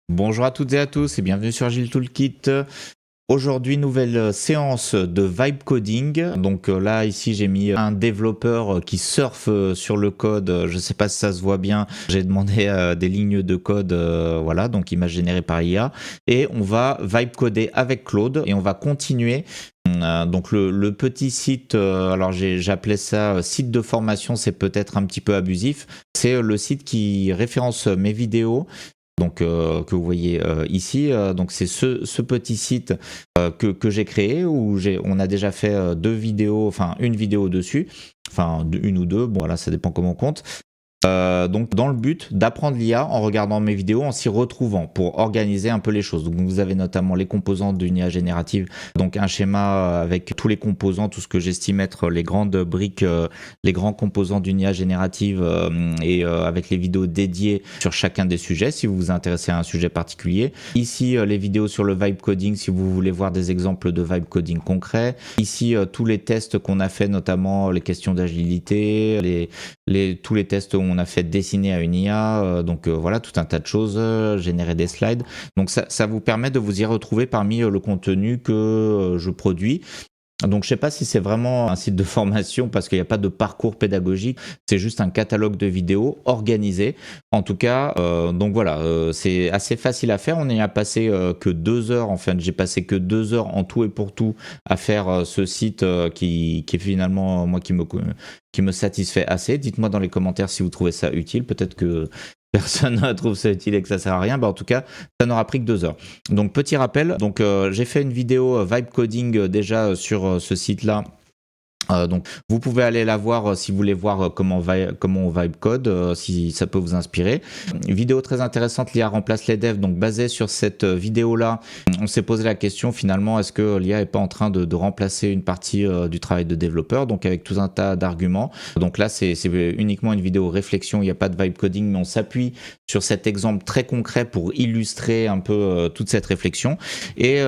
Bonjour à toutes et à tous et bienvenue sur Agile Toolkit. Aujourd'hui, nouvelle séance de vibe coding. Donc là, ici, j'ai mis un développeur qui surfe sur le code. Je ne sais pas si ça se voit bien. J'ai demandé des lignes de code, voilà, donc image générée par IA. Et on va vibe coder avec Claude et on va continuer. Donc le petit site, alors j'appelais ça site de formation, c'est peut-être un petit peu abusif. C'est le site qui référence mes vidéos. Donc que vous voyez ici, donc c'est ce petit site que j'ai créé où on a déjà fait deux vidéos, enfin une vidéo dessus, enfin une ou deux, bon voilà ça dépend comment on compte. Donc dans le but d'apprendre l'IA en regardant mes vidéos, en s'y retrouvant pour organiser un peu les choses. Donc vous avez notamment les composants d'une IA générative, donc un schéma avec tous les composants, tout ce que j'estime être les grandes briques, les grands composants d'une IA générative et avec les vidéos dédiées sur chacun des sujets si vous vous intéressez à un sujet particulier. Ici les vidéos sur le vibe coding si vous voulez voir des exemples de vibe coding concrets. Ici tous les tests qu'on a fait, notamment les questions d'agilité, tous les tests où on a fait dessiner à une IA, donc voilà, tout un tas de choses, générer des slides. Donc ça vous permet de vous y retrouver parmi le contenu que je produis. Donc je sais pas si c'est vraiment un site de formation parce qu'il n'y a pas de parcours pédagogique, c'est juste un catalogue de vidéos organisé. En tout cas, donc voilà, c'est assez facile à faire. On n'y a passé que 2 heures, en fait j'ai passé que 2 heures en tout et pour tout à faire ce site qui est finalement moi qui me satisfait assez. Dites-moi dans les commentaires si vous trouvez ça utile, peut-être que personne ne trouve ça utile et que ça sert à rien. Bah, en tout cas, ça n'aura pris que 2 heures. Donc petit rappel, donc j'ai fait une vidéo vibe coding déjà sur ce site-là. Donc vous pouvez aller la voir si vous voulez voir comment on vibe code, si ça peut vous inspirer. Une vidéo très intéressante, l'IA remplace les devs, donc basée sur cette vidéo-là, on s'est posé la question finalement, est-ce que l'IA est pas en train de remplacer une partie du travail de développeur, donc avec tout un tas d'arguments. Donc là c'est uniquement une vidéo réflexion, il n'y a pas de vibe coding, mais on s'appuie sur cet exemple très concret pour illustrer un peu toute cette réflexion. Et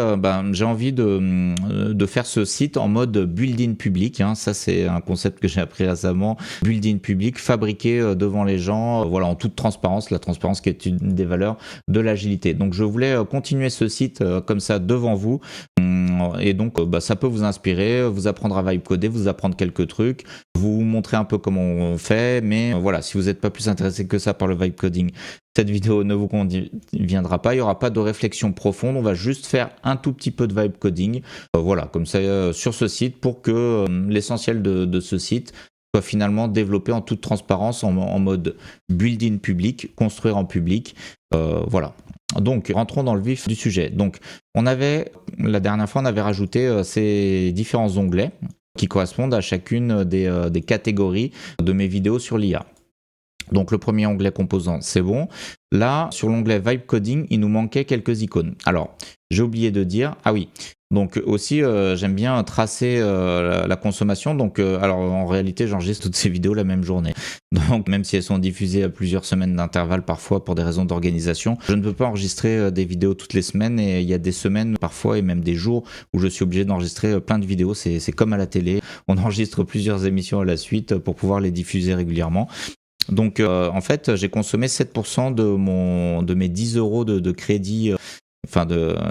j'ai envie de faire ce site en mode build-in public, hein. Ça c'est un concept que j'ai appris récemment, build-in public, fabriqué devant les gens, voilà, en toute transparence, la transparence qui est une des valeurs de l'agilité. Donc je voulais continuer ce site comme ça devant vous, et donc ça peut vous inspirer, vous apprendre à vibe coder, vous apprendre quelques trucs, vous montrer un peu comment on fait, mais voilà, si vous n'êtes pas plus intéressé que ça par le vibe coding, cette vidéo ne vous conviendra pas, il n'y aura pas de réflexion profonde, on va juste faire un tout petit peu de vibe coding, voilà, comme ça sur ce site pour que l'essentiel de ce site soit finalement développé en toute transparence en mode build-in public, construire en public, voilà. Donc rentrons dans le vif du sujet. Donc la dernière fois on avait rajouté ces différents onglets qui correspondent à chacune des catégories de mes vidéos sur l'IA. Donc le premier onglet composant, c'est bon. Là, sur l'onglet Vibe Coding, il nous manquait quelques icônes. Alors, j'ai oublié de dire, ah oui, donc aussi j'aime bien tracer la consommation. Donc alors en réalité, j'enregistre toutes ces vidéos la même journée. Donc même si elles sont diffusées à plusieurs semaines d'intervalle parfois pour des raisons d'organisation, je ne peux pas enregistrer des vidéos toutes les semaines, et il y a des semaines parfois et même des jours où je suis obligé d'enregistrer plein de vidéos. C'est comme à la télé, on enregistre plusieurs émissions à la suite pour pouvoir les diffuser régulièrement. Donc en fait j'ai consommé 7% de mes 10 euros de crédit, enfin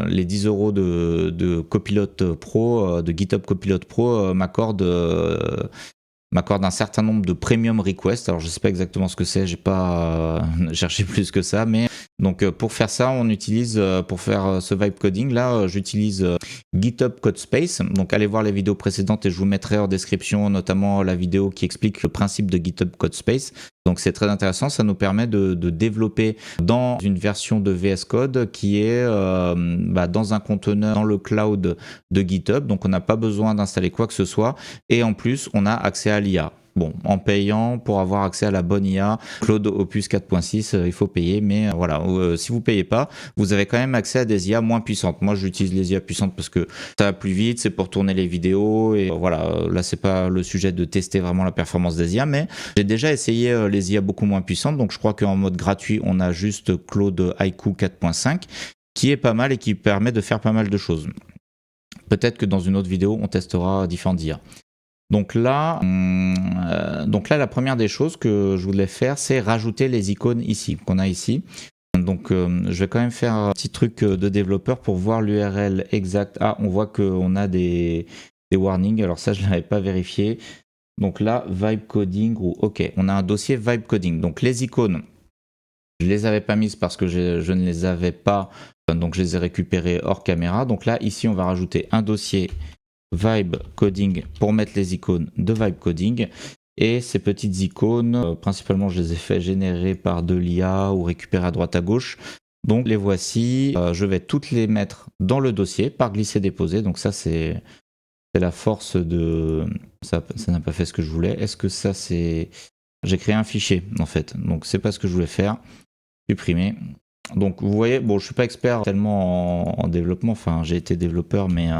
les 10 euros de Copilot Pro, de GitHub Copilot Pro m'accordent un certain nombre de premium requests. Alors je sais pas exactement ce que c'est, j'ai pas cherché plus que ça, mais donc pour faire ça on utilise, pour faire ce vibe coding là, j'utilise GitHub Codespace. Donc allez voir les vidéos précédentes et je vous mettrai en description notamment la vidéo qui explique le principe de GitHub Codespace. Donc c'est très intéressant, ça nous permet de développer dans une version de VS Code qui est dans un conteneur dans le cloud de GitHub, donc on n'a pas besoin d'installer quoi que ce soit, et en plus on a accès à l'IA. Bon, en payant pour avoir accès à la bonne IA, Claude Opus 4.6, il faut payer, mais voilà, si vous payez pas, vous avez quand même accès à des IA moins puissantes. Moi, j'utilise les IA puissantes parce que ça va plus vite, c'est pour tourner les vidéos, et voilà, là, c'est pas le sujet de tester vraiment la performance des IA, mais j'ai déjà essayé les IA beaucoup moins puissantes, donc je crois qu'en mode gratuit, on a juste Claude Haiku 4.5, qui est pas mal et qui permet de faire pas mal de choses. Peut-être que dans une autre vidéo, on testera différentes IA. Donc là, la première des choses que je voulais faire, c'est rajouter les icônes ici, qu'on a ici. Donc je vais quand même faire un petit truc de développeur pour voir l'URL exact. Ah, on voit qu'on a des warnings, alors ça je ne l'avais pas vérifié. Donc là, vibe coding, ou ok, on a un dossier vibe coding. Donc les icônes, je ne les avais pas mises parce que je ne les avais pas, donc je les ai récupérées hors caméra. Donc là, ici, on va rajouter un dossier vibe coding pour mettre les icônes de vibe coding. Et ces petites icônes, principalement, je les ai fait générer par de l'IA ou récupérer à droite à gauche. Donc les voici, je vais toutes les mettre dans le dossier par glisser-déposer. Donc ça, c'est la force de... Ça n'a pas fait ce que je voulais. Est-ce que ça, c'est... J'ai créé un fichier, en fait. Donc c'est pas ce que je voulais faire. Supprimer. Donc vous voyez, bon, je suis pas expert tellement en développement, enfin j'ai été développeur, mais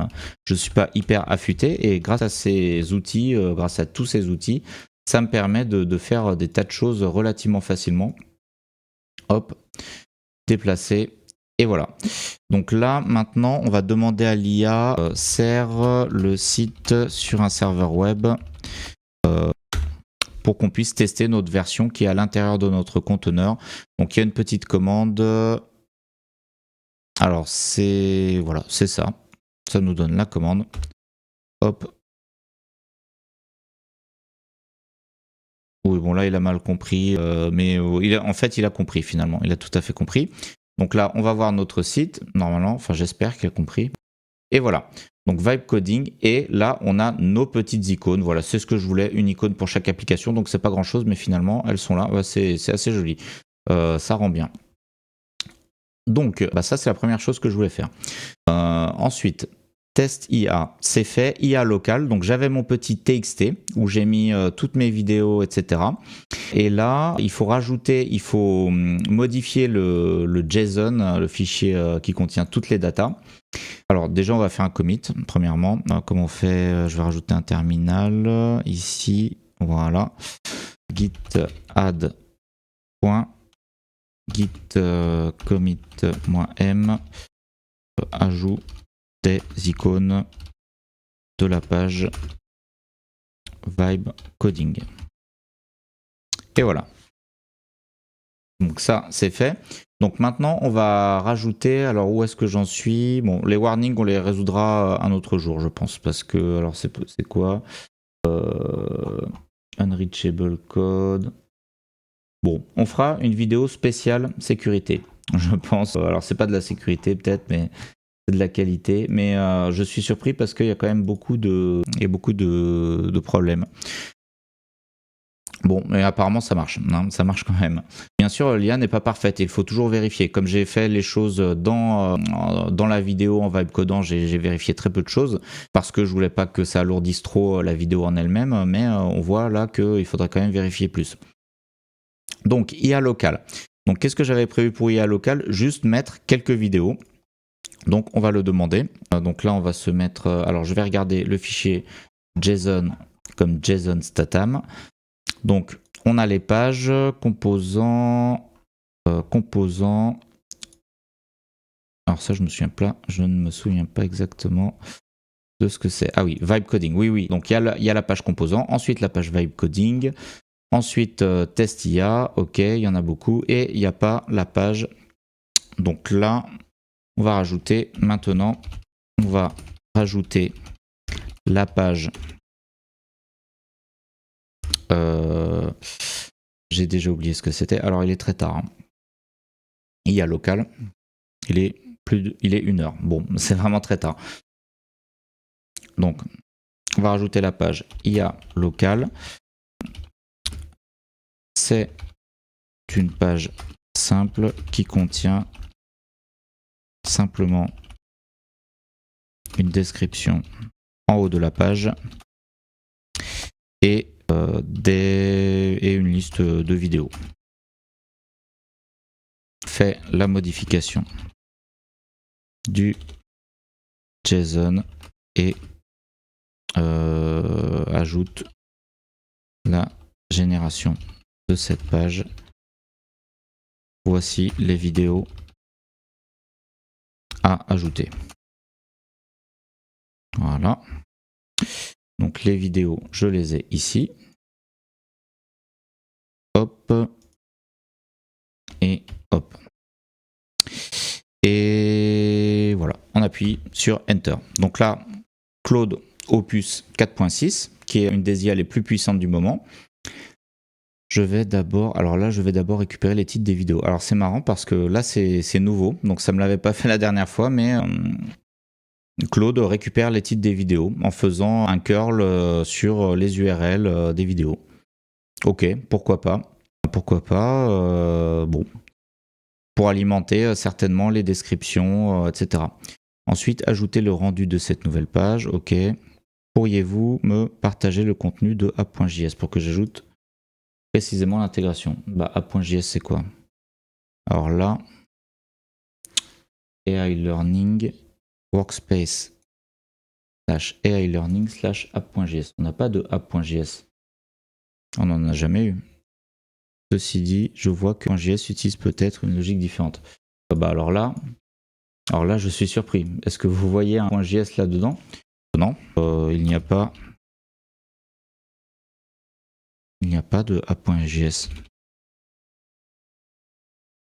je suis pas hyper affûté. Et grâce à ces outils, grâce à tous ces outils, ça me permet de faire des tas de choses relativement facilement. Hop, déplacer. Et voilà. Donc là, maintenant, on va demander à l'IA, serre le site sur un serveur web pour qu'on puisse tester notre version qui est à l'intérieur de notre conteneur. Donc il y a une petite commande. Alors c'est voilà, c'est ça. Ça nous donne la commande. Hop. Oui, bon là il a mal compris, mais en fait il a compris finalement. Il a tout à fait compris. Donc là, on va voir notre site normalement. Enfin, j'espère qu'il a compris. Et voilà. Donc Vibe Coding, et là on a nos petites icônes. Voilà, c'est ce que je voulais, une icône pour chaque application. Donc c'est pas grand chose, mais finalement elles sont là. C'est assez joli. Ça rend bien. Donc ça c'est la première chose que je voulais faire. Ensuite, test IA, c'est fait. IA local, donc j'avais mon petit TXT où j'ai mis toutes mes vidéos, etc. Et là, il faut rajouter, il faut modifier le JSON, le fichier qui contient toutes les datas. Alors déjà, on va faire un commit, premièrement. Comment on fait? Je vais rajouter un terminal ici. Voilà. Git add. Git commit-m ajout des icônes de la page Vibe Coding. Et voilà. Donc ça, c'est fait. Donc maintenant, on va rajouter, alors où est-ce que j'en suis? Bon, les warnings, on les résoudra un autre jour, je pense, parce que, alors c'est quoi? Unreachable code. Bon, on fera une vidéo spéciale sécurité, je pense. Alors c'est pas de la sécurité peut-être, mais de la qualité, mais je suis surpris parce qu'il y a quand même beaucoup de problèmes. Bon, mais apparemment ça marche, hein, ça marche quand même. Bien sûr, l'IA n'est pas parfaite, il faut toujours vérifier. Comme j'ai fait les choses dans la vidéo en vibe codant, j'ai vérifié très peu de choses parce que je voulais pas que ça alourdisse trop la vidéo en elle-même, mais on voit là qu'il faudrait quand même vérifier plus. Donc IA local. Donc qu'est-ce que j'avais prévu pour IA local? Juste mettre quelques vidéos. Donc on va le demander. Donc là on va se mettre. Alors je vais regarder le fichier JSON comme JSON statam. Donc on a les pages composants. Alors ça je ne me souviens pas exactement de ce que c'est. Ah oui, vibe coding. Oui. Donc il y a la page composant. Ensuite la page vibe coding. Ensuite test IA. Ok, il y en a beaucoup. Et il n'y a pas la page. Donc là on va rajouter maintenant. On va rajouter la page. J'ai déjà oublié ce que c'était. Alors il est très tard. Hein. IA local. Il est 1h. Bon, c'est vraiment très tard. Donc, on va rajouter la page IA local. C'est une page simple qui contient simplement une description en haut de la page et une liste de vidéos. Fait la modification du JSON et ajoute la génération de cette page. Voici les vidéos à ajouter. Voilà. Donc les vidéos, je les ai ici. Hop. Et hop. Et voilà, on appuie sur Enter. Donc là, Claude Opus 4.6, qui est une des IA les plus puissantes du moment. Je vais d'abord récupérer les titres des vidéos. Alors c'est marrant parce que là c'est nouveau, donc ça me l'avait pas fait la dernière fois, mais Claude récupère les titres des vidéos en faisant un curl sur les URL des vidéos. Ok, pourquoi pas. Bon, pour alimenter certainement les descriptions, etc. Ensuite, ajouter le rendu de cette nouvelle page. Ok. Pourriez-vous me partager le contenu de app.js pour que j'ajoute précisément l'intégration? App.js c'est quoi? Alors là, AI Learning Workspace /AI Learning /app.js. On n'a pas de app.js. On n'en a jamais eu. Ceci dit, je vois que .js utilise peut-être une logique différente. Alors là, je suis surpris. Est-ce que vous voyez un .js là-dedans? Non, il n'y a pas. Il n'y a pas de app.js.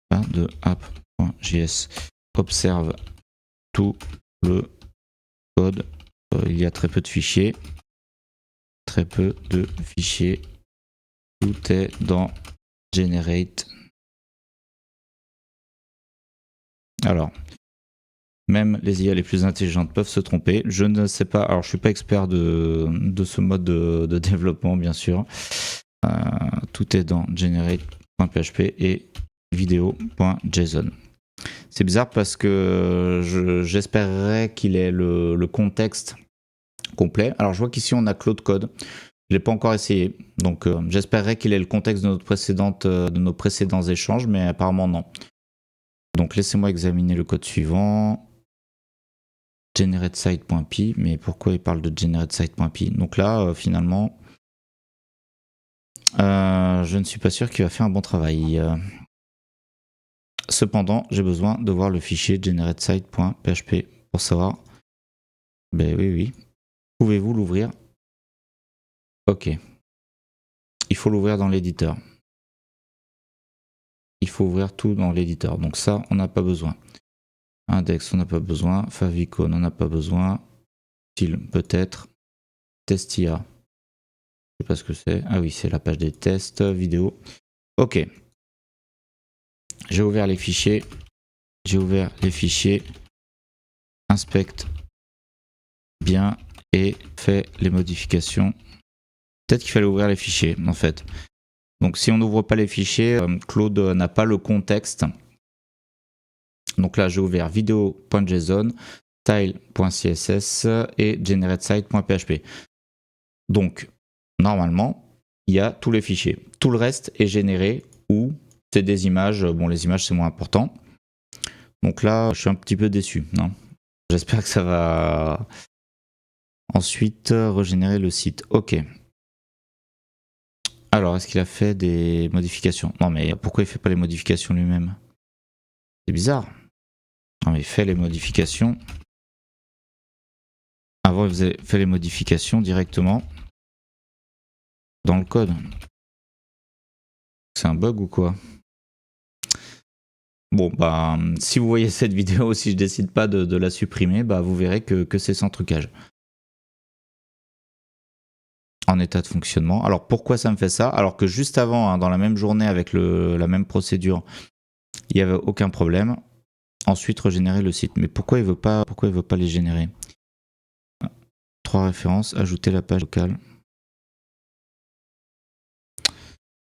Pas de app.js. Observe tout le code. Il y a très peu de fichiers. Très peu de fichiers. Tout est dans Generate. Alors, même les IA les plus intelligentes peuvent se tromper. Je ne sais pas, alors je ne suis pas expert de ce mode de développement, bien sûr. Tout est dans generate.php et video.json. C'est bizarre parce que j'espérerais qu'il ait le contexte complet. Alors je vois qu'ici on a Claude Code. Je ne l'ai pas encore essayé, donc j'espérerais qu'il ait le contexte de nos précédents échanges, mais apparemment non. Donc laissez-moi examiner le code suivant. GenerateSite.py, mais pourquoi il parle de GenerateSite.py? Donc là, finalement, je ne suis pas sûr qu'il va faire un bon travail. Cependant, j'ai besoin de voir le fichier GenerateSite.php pour savoir. Ben oui. Pouvez-vous l'ouvrir? Ok. Il faut l'ouvrir dans l'éditeur. Il faut ouvrir tout dans l'éditeur. Donc ça, on n'a pas besoin. Index, on n'a pas besoin. Favicon, on n'a pas besoin. Style, peut-être. Testia. Je sais pas ce que c'est. Ah oui, c'est la page des tests vidéo. Ok. J'ai ouvert les fichiers. Inspecte bien et fait les modifications. Peut-être qu'il fallait ouvrir les fichiers en fait. Donc si on n'ouvre pas les fichiers, Claude n'a pas le contexte. Donc là j'ai ouvert video.json, style.css et generatesite.php. Donc normalement il y a tous les fichiers. Tout le reste est généré ou c'est des images. Bon, les images c'est moins important. Donc là je suis un petit peu déçu. Non, j'espère que ça va. Ensuite régénérer le site. Ok. Alors, est-ce qu'il a fait des modifications? Non, mais pourquoi il fait pas les modifications lui-même? C'est bizarre. Non, mais il fait les modifications. Avant, il faisait fait les modifications directement dans le code. C'est un bug ou quoi? Bon, si vous voyez cette vidéo, si je décide pas de la supprimer, vous verrez que c'est sans trucage. En état de fonctionnement. Alors, pourquoi ça me fait ça? Alors que juste avant, dans la même journée, avec la même procédure, il n'y avait aucun problème. Ensuite, régénérer le site. Mais pourquoi il veut pas les générer? 3 références, ajouter la page locale.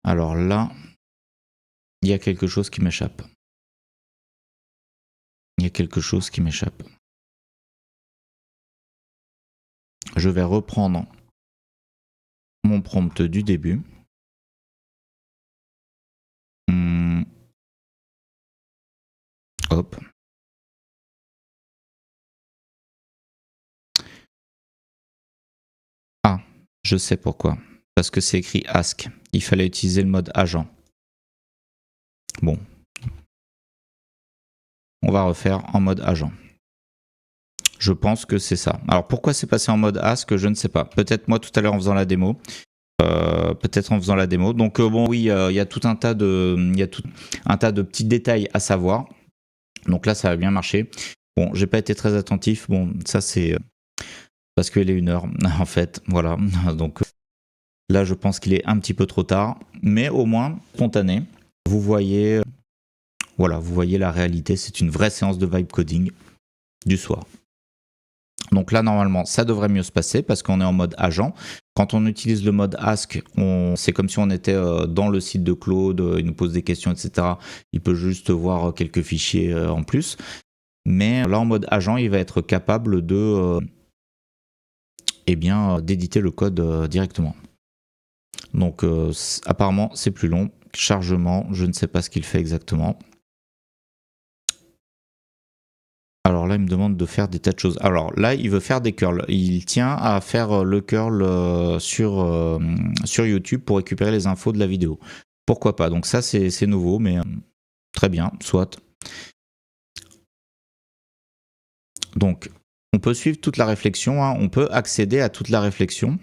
Alors là, il y a quelque chose qui m'échappe. Je vais reprendre mon prompt du début. Hop. Ah, je sais pourquoi. Parce que c'est écrit ask. Il fallait utiliser le mode agent. Bon. On va refaire en mode agent. Je pense que c'est ça. Alors pourquoi c'est passé en mode ask, je ne sais pas. Peut-être moi tout à l'heure en faisant la démo. Donc bon oui, il y a tout un tas de petits détails à savoir. Donc là, ça a bien marché. Bon, j'ai pas été très attentif. Bon, ça c'est parce qu'il est 1h en fait. Voilà. Donc là, je pense qu'il est un petit peu trop tard, mais au moins spontané. Vous voyez, voilà, vous voyez la réalité. C'est une vraie séance de vibe coding du soir. Donc là, normalement, ça devrait mieux se passer parce qu'on est en mode agent. Quand on utilise le mode Ask, c'est comme si on était dans le site de Claude, il nous pose des questions, etc. Il peut juste voir quelques fichiers en plus. Mais là, en mode agent, il va être capable de, d'éditer le code directement. Donc apparemment, c'est plus long. Chargement, je ne sais pas ce qu'il fait exactement. Alors là, il me demande de faire des tas de choses. Alors là, il veut faire des curls. Il tient à faire le curl sur YouTube pour récupérer les infos de la vidéo. Pourquoi pas? Donc ça, c'est nouveau, mais très bien, soit. Donc, on peut suivre toute la réflexion. Hein. On peut accéder à toute la réflexion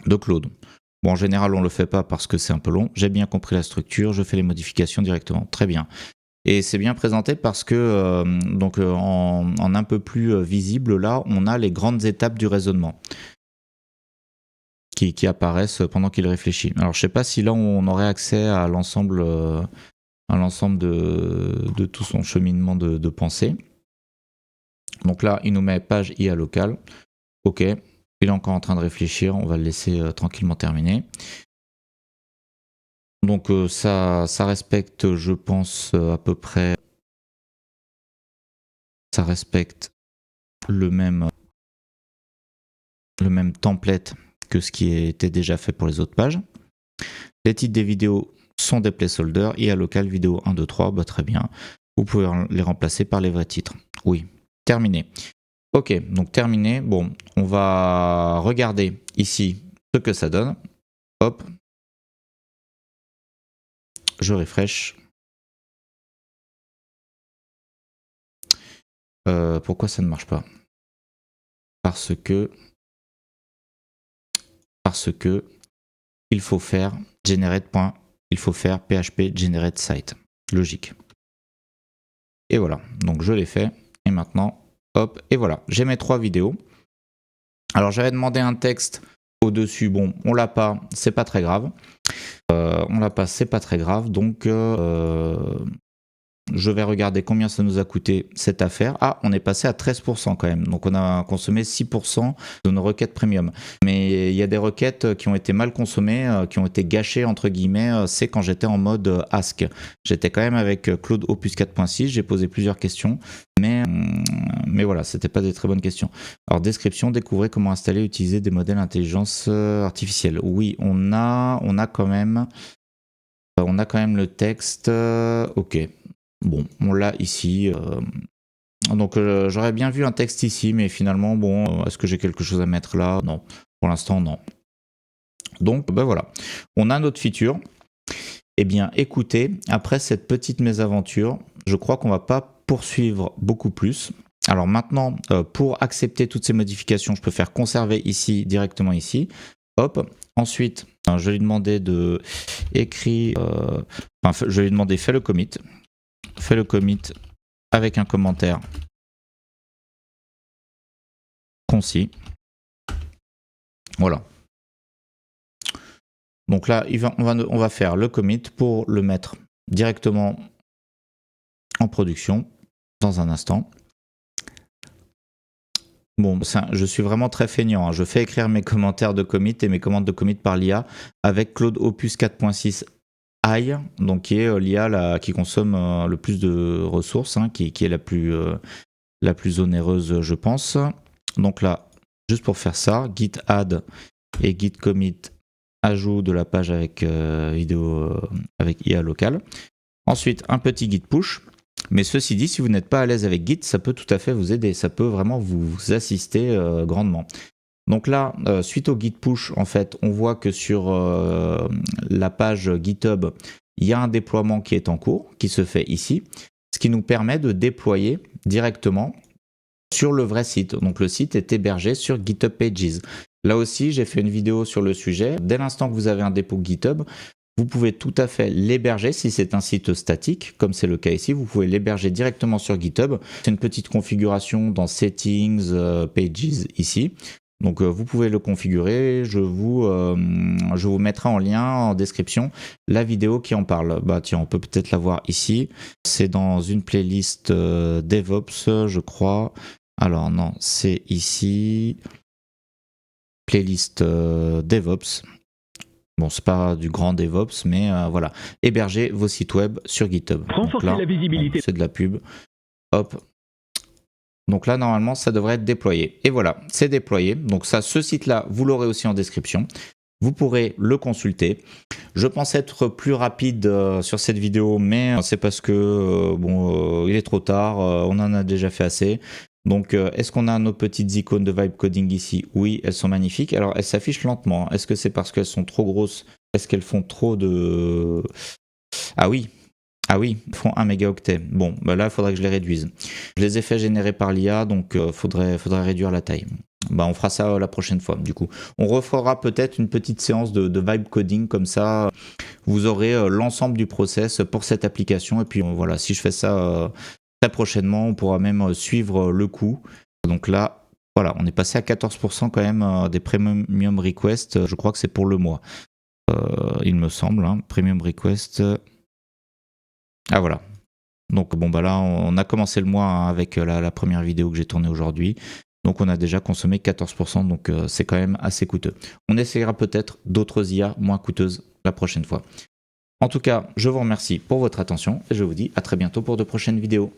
de Claude. Bon, en général, on ne le fait pas parce que c'est un peu long. J'ai bien compris la structure, je fais les modifications directement. Très bien. Et c'est bien présenté parce que, en un peu plus visible, là, on a les grandes étapes du raisonnement qui apparaissent pendant qu'il réfléchit. Alors, je ne sais pas si là, on aurait accès à l'ensemble de tout son cheminement de pensée. Donc là, il nous met page IA locale. OK, il est encore en train de réfléchir, on va le laisser tranquillement terminer. Donc ça respecte, je pense, à peu près... Ça respecte le même template que ce qui était déjà fait pour les autres pages. Les titres des vidéos sont des placeholders. IA local vidéo 1, 2, 3, bah très bien. Vous pouvez les remplacer par les vrais titres. Oui, terminé. Ok, donc terminé. Bon, on va regarder ici ce que ça donne. Hop. Je refresh. Pourquoi ça ne marche pas? Parce que il faut faire il faut faire php generate site. Logique. Et voilà, donc je l'ai fait. Et maintenant, hop, et voilà, j'ai mes 3 vidéos. Alors j'avais demandé un texte au-dessus, bon, on l'a pas, c'est pas très grave. On l'a pas, c'est pas très grave, donc je vais regarder combien ça nous a coûté cette affaire. Ah, on est passé à 13% quand même. Donc on a consommé 6% de nos requêtes premium. Mais il y a des requêtes qui ont été mal consommées, qui ont été gâchées entre guillemets. C'est quand j'étais en mode Ask. J'étais quand même avec Claude Opus 4.6. J'ai posé plusieurs questions. Mais voilà, c'était pas des très bonnes questions. Alors description, découvrez comment installer et utiliser des modèles d'intelligence artificielle. Oui, on a quand même le texte. Ok. Bon, on l'a ici. Donc j'aurais bien vu un texte ici, mais finalement, bon, est-ce que j'ai quelque chose à mettre là? Non, pour l'instant, non. Donc, ben voilà, on a notre feature. Eh bien, écoutez, après cette petite mésaventure, je crois qu'on va pas poursuivre beaucoup plus. Alors maintenant, pour accepter toutes ces modifications, je peux faire conserver ici, directement ici. Hop. Ensuite, je vais lui demander de écrire... je vais lui demander fais le commit. Fais le commit avec un commentaire concis. Voilà. Donc là, on va faire le commit pour le mettre directement en production dans un instant. Bon, je suis vraiment très feignant. Hein. Je fais écrire mes commentaires de commit et mes commandes de commit par l'IA avec Claude Opus 4.6 AI, donc qui est l'IA qui consomme le plus de ressources, hein, qui est la plus onéreuse, je pense. Donc là, juste pour faire ça, git add et git commit ajout de la page avec vidéo avec IA local. Ensuite, un petit git push. Mais ceci dit, si vous n'êtes pas à l'aise avec Git, ça peut tout à fait vous aider. Ça peut vraiment vous assister grandement. Donc là, suite au git push, en fait, on voit que sur la page GitHub, il y a un déploiement qui est en cours, qui se fait ici, ce qui nous permet de déployer directement sur le vrai site. Donc le site est hébergé sur GitHub Pages. Là aussi, j'ai fait une vidéo sur le sujet. Dès l'instant que vous avez un dépôt GitHub, vous pouvez tout à fait l'héberger si c'est un site statique, comme c'est le cas ici. Vous pouvez l'héberger directement sur GitHub. C'est une petite configuration dans Settings, Pages ici. Donc vous pouvez le configurer, je vous mettrai en lien en description la vidéo qui en parle. Bah tiens, on peut peut-être la voir ici. C'est dans une playlist DevOps, je crois. Alors non, c'est ici. Playlist DevOps. Bon, c'est pas du grand DevOps, mais voilà. Héberger vos sites web sur GitHub. Renforcer la visibilité. C'est de la pub. Hop. Donc là, normalement, ça devrait être déployé. Et voilà, c'est déployé. Donc ça, ce site-là, vous l'aurez aussi en description. Vous pourrez le consulter. Je pense être plus rapide sur cette vidéo, mais c'est parce que il est trop tard. On en a déjà fait assez. Donc, est-ce qu'on a nos petites icônes de vibe coding ici? Oui, elles sont magnifiques. Alors, elles s'affichent lentement. Est-ce que c'est parce qu'elles sont trop grosses? Est-ce qu'elles font trop de... Ah oui, elles font 1 mégaoctet. Bon, bah là, il faudrait que je les réduise. Je les ai fait générer par l'IA, donc faudrait réduire la taille. Bah, on fera ça la prochaine fois, du coup. On refera peut-être une petite séance de vibe coding, comme ça, vous aurez l'ensemble du process pour cette application. Et puis, voilà, si je fais ça très prochainement, on pourra même suivre le coût. Donc là, voilà, on est passé à 14% quand même des premium requests. Je crois que c'est pour le mois. Il me semble, hein, premium request. Ah voilà. Donc bon bah là on a commencé le mois hein, avec la première vidéo que j'ai tournée aujourd'hui. Donc on a déjà consommé 14%, donc c'est quand même assez coûteux. On essaiera peut-être d'autres IA moins coûteuses la prochaine fois. En tout cas, je vous remercie pour votre attention et je vous dis à très bientôt pour de prochaines vidéos.